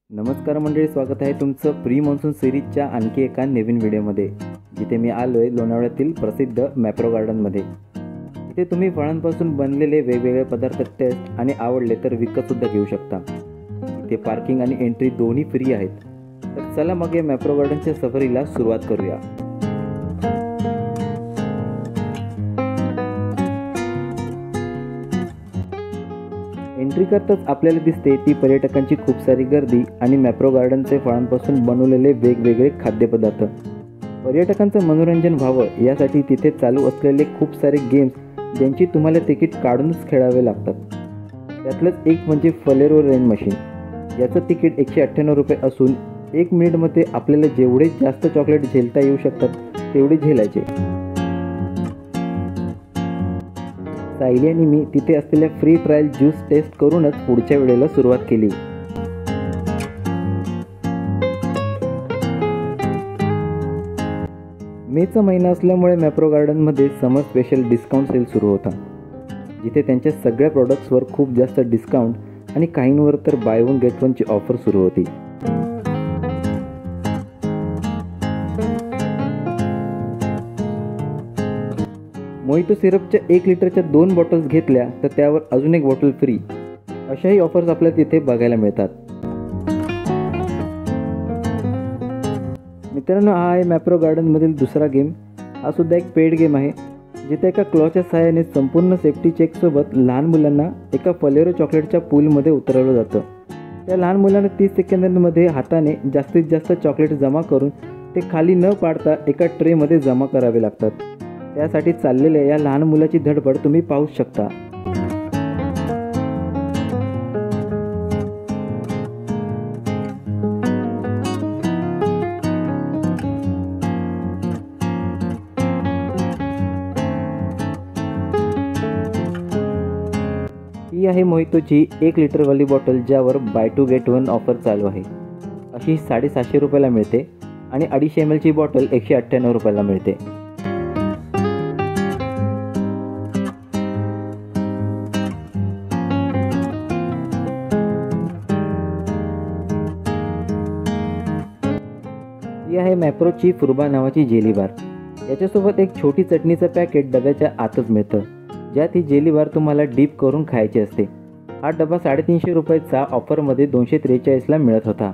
नमस्कार मंडळी, स्वागत आहे तुमचं प्री मान्सून सिरीजच्या आणखी एका नवीन व्हिडिओमध्ये, जिथे मी आलो आहे लोणावळ्यातील प्रसिद्ध मॅप्रो गार्डनमध्ये। इथे तुम्ही फळांपासून बनलेले वेगवेगळे पदार्थ टेस्ट आणि आवडले तर विकतसुद्धा घेऊ शकता। इथे पार्किंग आणि एंट्री दोन्ही फ्री आहेत। तर चला मग या मॅप्रो गार्डनच्या सफरीला सुरुवात करूया। एंट्री करताच आपल्याला दिसते ती पर्यटकांची खूप सारी गर्दी आणि मॅप्रो गार्डनचे फळांपासून बनवलेले वेगवेगळे खाद्यपदार्थ। पर्यटकांचं मनोरंजन व्हावं यासाठी तिथे चालू असलेले खूप सारे गेम्स ज्यांची तुम्हाला तिकीट काढूनच खेळावे लागतात। त्यातलंच एक म्हणजे फलेरो रेन मशीन, याचं तिकीट 198 रुपये असून 1 मिनिटमध्ये आपल्याला जेवढे जास्त चॉकलेट झेलता येऊ शकतात तेवढे झेलायचे। सायली आणि मी तिथे असलेल्या फ्री ट्रायल ज्यूस टेस्ट करूनच पुढच्या वेळेला सुरुवात केली। मेचा महिना असल्यामुळे मॅप्रो गार्डनमध्ये समर स्पेशल डिस्काउंट सेल सुरू होता, जिथे त्यांच्या सगळ्या प्रोडक्ट्सवर खूप जास्त डिस्काउंट आणि काहींवर तर बाय वन गेट वनची ऑफर सुरू होती। मोहितो सिरपच्या 1 लिटरच्या 2 बॉटल्स घेतल्या तर त्यावर अजून एक बॉटल फ्री, अशाही ऑफर्स आपल्याला तिथे बघायला मिळतात। मित्रांनो, हा आहे मॅप्रो गार्डनमधील दुसरा गेम। हा सुद्धा एक पेड गेम आहे, जिथे एका क्लॉच्या सहाय्याने संपूर्ण सेफ्टी चेकसोबत लहान मुलांना एका फलेरो चॉकलेटच्या पूलमध्ये उतरवलं जातं। त्या लहान मुलांना 30 सेकंदांमध्ये हाताने जास्तीत जास्त चॉकलेट जमा करून ते खाली न पाडता एका ट्रेमध्ये जमा करावे लागतात। त्यासाठी चाललेल्या या लहान मुलाची धडपड तुम्ही पाहू शकता। ही आहे मोहितोची 1 लिटरवाली बॉटल, ज्यावर बाय 2 गेट 1 ऑफर चालू आहे। अशी 750 रुपयाला मिळते आणि 250 ml ची बॉटल 198 रुपयाला मिळते। ही आहे मॅप्रोची फुरबा नावाची जेली बार। याच्यासोबत एक छोटी चटणीचं पॅकेट डब्याच्या आतच मिळतं, ज्यात ही जेली बार तुम्हाला डीप करून खायची असते। हा डबा 350 रुपयाचा ऑफरमध्ये 243ला मिळत होता।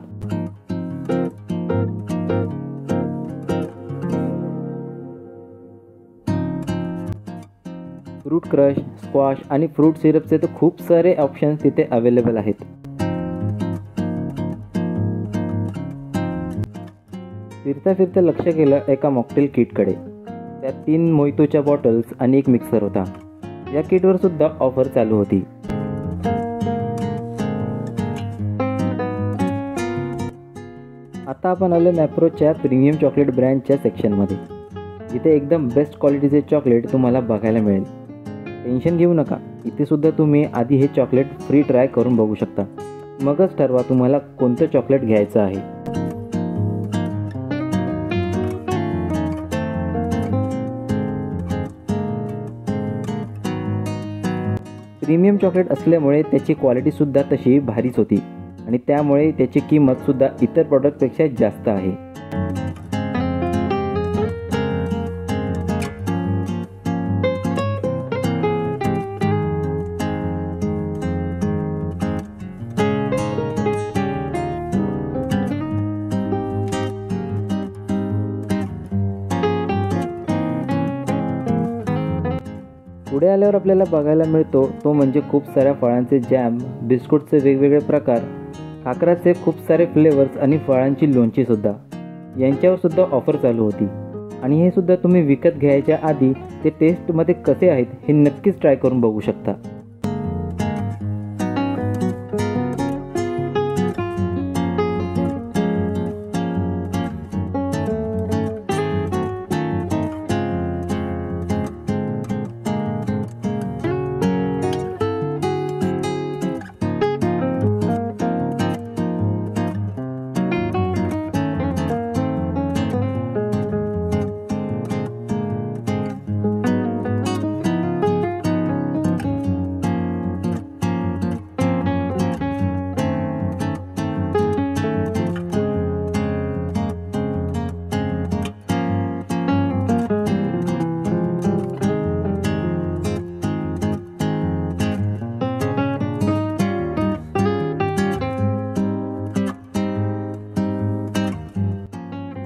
फ्रूट क्रश, स्क्वॉश आणि फ्रूट सिरपचे तर खूप सारे ऑप्शन्स तिथे अवेलेबल आहेत। फिरता फिरता लक्ष केलं एका मॉकटेल किटकडे। त्यात 3 मोहितोच्या बॉटल्स आणि एक मिक्सर होता। या किटवर सुद्धा ऑफर चालू होती। आता आपण आलो मॅप्रोच्या प्रीमियम चॉकलेट ब्रँडच्या सेक्शनमध्ये, जिथे एकदम बेस्ट क्वालिटीचे चॉकलेट तुम्हाला बघायला मिळेल। टेन्शन घेऊ नका, इथे सुद्धा तुम्ही आधी हे चॉकलेट फ्री ट्राय करून बघू शकता, मगच ठरवा तुम्हाला कोणतं चॉकलेट घ्यायचं आहे। प्रीमियम चॉकलेट असल्यामुळे त्याची क्वालिटीसुद्धा तशी भारीच होती आणि त्यामुळे त्याची किंमतसुद्धा इतर प्रॉडक्टपेक्षा जास्त आहे। पुढे आल्यावर आपल्याला बघायला मिळतो तो म्हणजे खूप साऱ्या फळांचे जॅम, बिस्कुटचे वेगवेगळे प्रकार, खाकराचे खूप सारे फ्लेवर्स आणि फळांची लोणची सुद्धा। यांच्यावर सुद्धा ऑफर चालू होती आणि हे सुद्धा तुम्ही विकत घ्यायच्या आधी ते टेस्टमध्ये कसे आहेत हे नक्कीच ट्राय करून बघू शकता।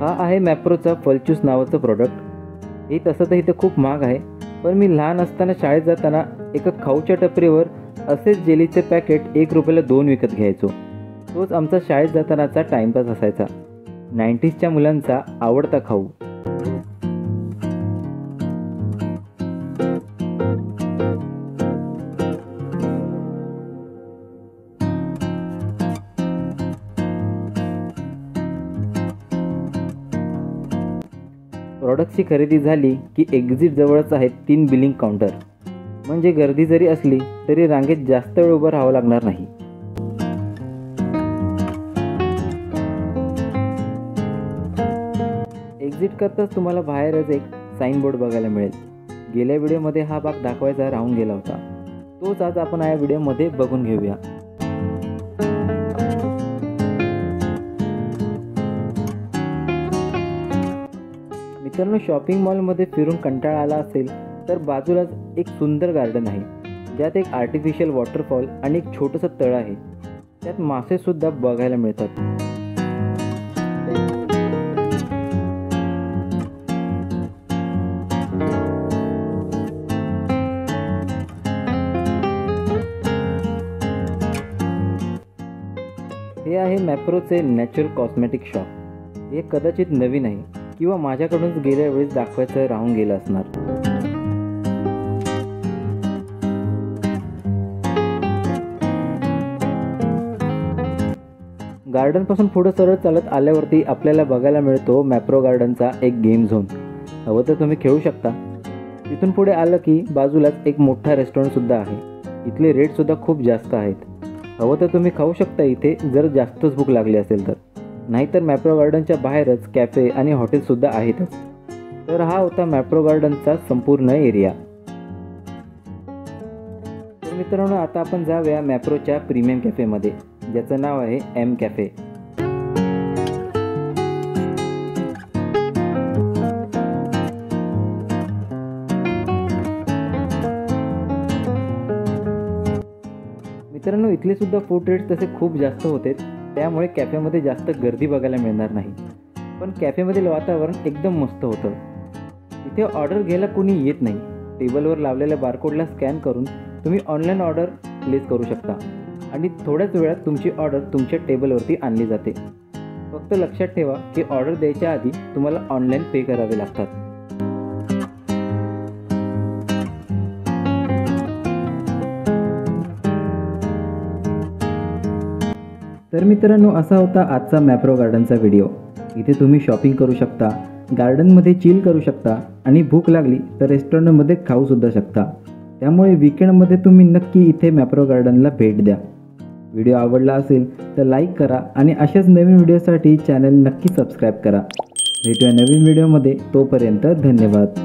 हा आहे मॅप्रोचा फलचूस नावाचं प्रोडक्ट. हे तसं तर इथं खूप महाग आहे, पण मी लहान असताना शाळेत जाताना एका खाऊच्या टपरीवर असेच जेलीचे पॅकेट 1 रुपयाला 2 विकत घ्यायचो. तोच आमचा शाळेत जातानाचा टाईमपास असायचा. 90sच्या मुलांचा आवडता खाऊ. प्रॉडक्टची खरेदी झाली की एक्झिट जवळच आहेत 3 बिलिंग काउंटर. म्हणजे गर्दी जरी असली तरी रांगेत जास्त वेळ उभं राहावं लागणार नाही. एक्झिट करताच तुम्हाला बाहेरच एक साईनबोर्ड बघायला मिळेल. गेल्या व्हिडिओमध्ये हा भाग दाखवायचा राहून गेला होता, तोच आज आपण या व्हिडिओमध्ये बघून घेऊया. मित्रांनो, शॉपिंग मॉलमध्ये फिरून कंटाळा आला असेल तर बाजूलाच एक सुंदर गार्डन आहे, ज्यात एक आर्टिफिशियल वॉटरफॉल आणि एक छोटंसं तळ आहे. त्यात मासेसुद्धा बघायला मिळतात. हे आहे मॅप्रोचे नॅचरल कॉस्मेटिक शॉप. हे कदाचित नवीन आहे किंवा माझ्याकडूनच गेल्या वेळेस दाखवायचं राहून गेलं असणार. गार्डनपासून पुढे सरळ चालत आल्यावरती आपल्याला बघायला मिळतो मॅप्रो गार्डनचा एक गेम झोन. हवं तर तुम्ही खेळू शकता. तिथून पुढे आलं की बाजूलाच एक मोठा रेस्टॉरंटसुद्धा आहे. इथले रेटसुद्धा खूप जास्त आहेत. हवं तर तुम्ही खाऊ शकता इथे, जर जास्तच भूक लागली असेल तर. नाहीतर मॅप्रो गार्डनच्या बाहेरच कॅफे आणि हॉटेलसुद्धा आहेतच. तर हा होता मॅप्रो गार्डनचा संपूर्ण एरिया. तर मित्रांनो, आता आपण जाऊया मॅप्रोच्या प्रीमियम कॅफेमध्ये, ज्याचं नाव आहे एम कॅफे. मित्रांनो, इथले सुद्धा फूड रेट्स तसे खूप जास्त होते, त्यामुळे कॅफेमध्ये जास्त गर्दी बघायला मिळणार नाही. पण कॅफेमधील वातावरण एकदम मस्त होतं. इथे ऑर्डर घ्यायला कोणी येत नाही. टेबलवर लावलेल्या बारकोडला स्कॅन करून तुम्ही ऑनलाईन ऑर्डर प्लेस करू शकता आणि थोड्याच वेळात तुमची ऑर्डर तुमच्या टेबलवरती आणली जाते. फक्त लक्षात ठेवा की ऑर्डर द्यायच्या आधी तुम्हाला ऑनलाईन पे करावे लागतात. तर मित्रांनो, असा होता आजचा मॅप्रो गार्डनचा व्हिडिओ. इथे तुम्ही शॉपिंग करू शकता, गार्डनमध्ये चिल करू शकता आणि भूक लागली तर रेस्टॉरंटमध्ये खाऊसुद्धा शकता. त्यामुळे विकेंडमध्ये तुम्ही नक्की इथे मॅप्रो गार्डनला भेट द्या. व्हिडिओ आवडला असेल तर लाईक करा आणि अशाच नवीन व्हिडिओसाठी चॅनल नक्की सबस्क्राईब करा. भेटूया नवीन व्हिडिओमध्ये. तोपर्यंत धन्यवाद.